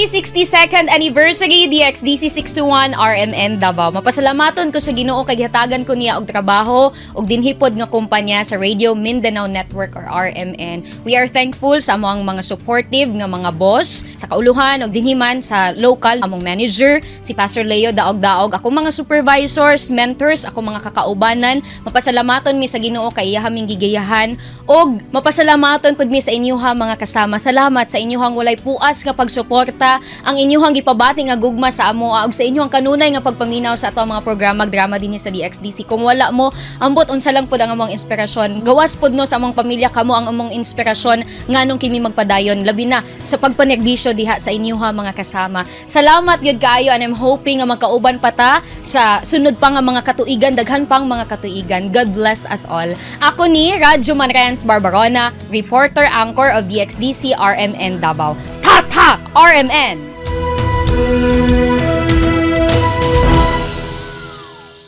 Happy 62nd anniversary DXDC 621 RMN Davao. Mapasalamaton ko sa Ginoo kay gihatagan ko niya og trabaho ug dinhipod nga kumpanya sa Radio Mindanao Network or RMN. We are thankful sa among mga supportive nga mga boss sa kauluhan ug dinhiman sa local among manager si Pastor Leo Daog-Daog, ako mga supervisors, mentors, ako mga kakaubanan. Mapasalamaton mi sa Ginoo kay iya haming gigayahan ug mapasalamaton pud mi sa inyuha mga kasama. Salamat sa inyuhang walay puas nga pagsuporta, ang inyuhang gipabati nga gugma sa amo ug sa inyuhang kanunay nga pagpaminaw sa ato mga programa drama dinhi sa DXDC. Kung wala mo, ambot unsa lang pud ang among inspirasyon. Gawas pud no sa among pamilya kamo ang among inspirasyon nganong kimi magpadayon labi na sa pagpanegbisyo diha sa inyuha mga kasama. Salamat gyud kaayo and I'm hoping nga magkauban pa ta sa sunod pa nga mga katuigan, daghan pang mga katuigan. God bless us all. Ako ni Radyo Manrens Barbarona, reporter anchor of DXDC RMN Davao. Tata RMN!